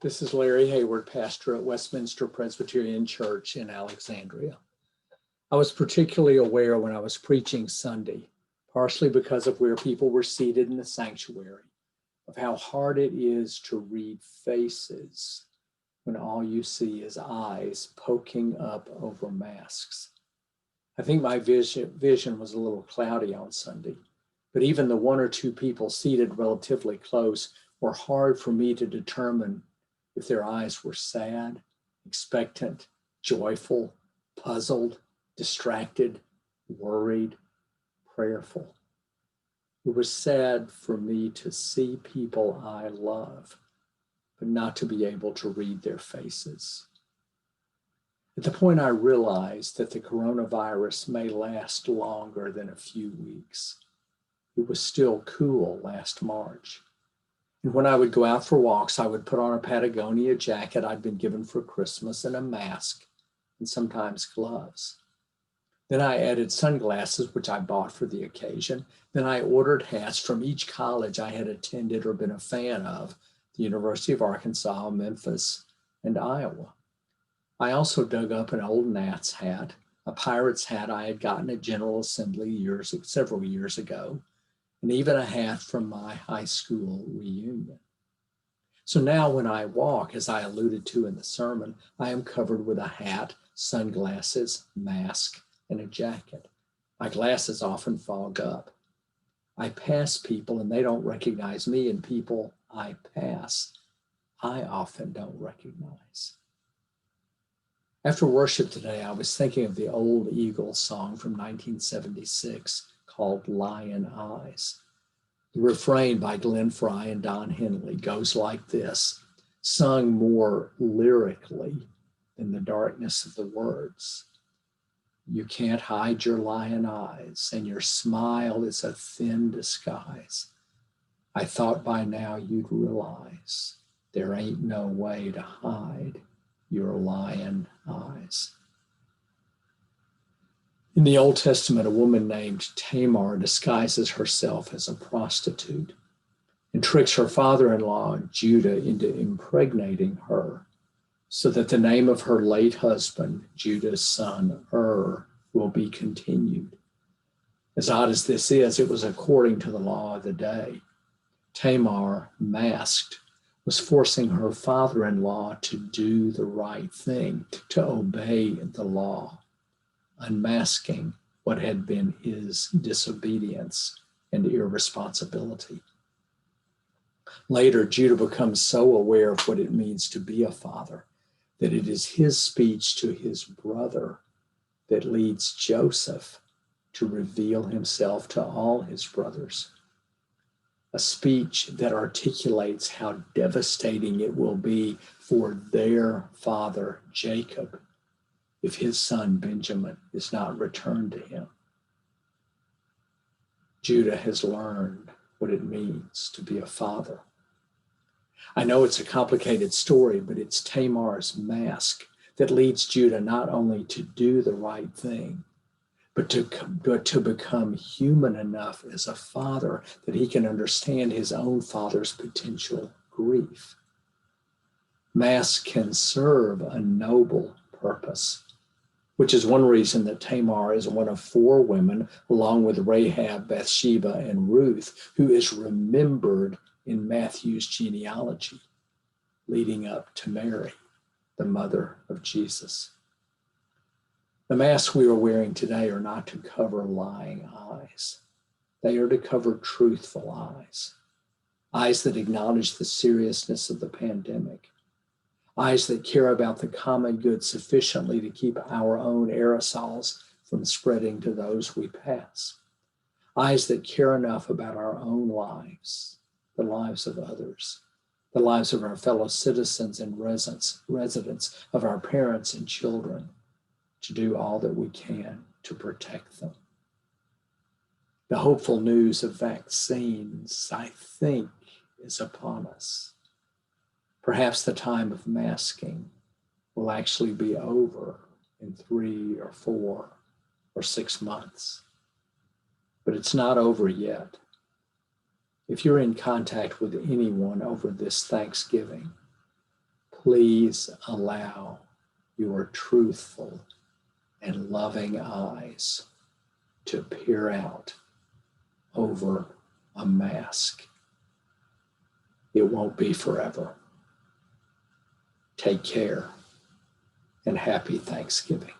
This is Larry Hayward, pastor at Westminster Presbyterian Church in Alexandria. I was particularly aware when I was preaching Sunday, partially because of where people were seated in the sanctuary, of how hard it is to read faces when all you see is eyes poking up over masks. I think my vision was a little cloudy on Sunday, but even the one or two people seated relatively close were hard for me to determine if their eyes were sad, expectant, joyful, puzzled, distracted, worried, prayerful. It was sad for me to see people I love, but not to be able to read their faces. At the point I realized that the coronavirus may last longer than a few weeks, it was still cool last March. And when I would go out for walks, I would put on a Patagonia jacket I'd been given for Christmas and a mask, and sometimes gloves. Then I added sunglasses, which I bought for the occasion. Then I ordered hats from each college I had attended or been a fan of, the University of Arkansas, Memphis, and Iowa. I also dug up an old Nats hat, a Pirates hat I had gotten at General Assembly several years ago, and even a hat from my high school reunion. So now when I walk, as I alluded to in the sermon, I am covered with a hat, sunglasses, mask, and a jacket. My glasses often fog up. I pass people and they don't recognize me, and people I pass, I often don't recognize. After worship today, I was thinking of the old Eagles song from 1976 called Lion Eyes. The refrain by Glenn Frey and Don Henley goes like this, sung more lyrically than the darkness of the words. You can't hide your lion eyes, and your smile is a thin disguise. I thought by now you'd realize there ain't no way to hide your lion eyes. In the Old Testament, a woman named Tamar disguises herself as a prostitute and tricks her father-in-law, Judah, into impregnating her so that the name of her late husband, Judah's son, will be continued. As odd as this is, it was according to the law of the day. Tamar, masked, was forcing her father-in-law to do the right thing, to obey the law, unmasking what had been his disobedience and irresponsibility. Later, Judah becomes so aware of what it means to be a father that it is his speech to his brother that leads Joseph to reveal himself to all his brothers. A speech that articulates how devastating it will be for their father, Jacob, if his son Benjamin is not returned to him. Judah has learned what it means to be a father. I know it's a complicated story, but it's Tamar's mask that leads Judah not only to do the right thing, but to become human enough as a father that he can understand his own father's potential grief. Mask can serve a noble purpose, which is one reason that Tamar is one of four women, along with Rahab, Bathsheba, and Ruth, who is remembered in Matthew's genealogy, leading up to Mary, the mother of Jesus. The masks we are wearing today are not to cover lying eyes. They are to cover truthful eyes, eyes that acknowledge the seriousness of the pandemic, eyes that care about the common good sufficiently to keep our own aerosols from spreading to those we pass, eyes that care enough about our own lives, the lives of others, the lives of our fellow citizens and residents, of our parents and children, to do all that we can to protect them. The hopeful news of vaccines, I think, is upon us. Perhaps the time of masking will actually be over in 3 or 4 or 6 months. But it's not over yet. If you're in contact with anyone over this Thanksgiving, please allow your truthful and loving eyes to peer out over a mask. It won't be forever. Take care and happy Thanksgiving.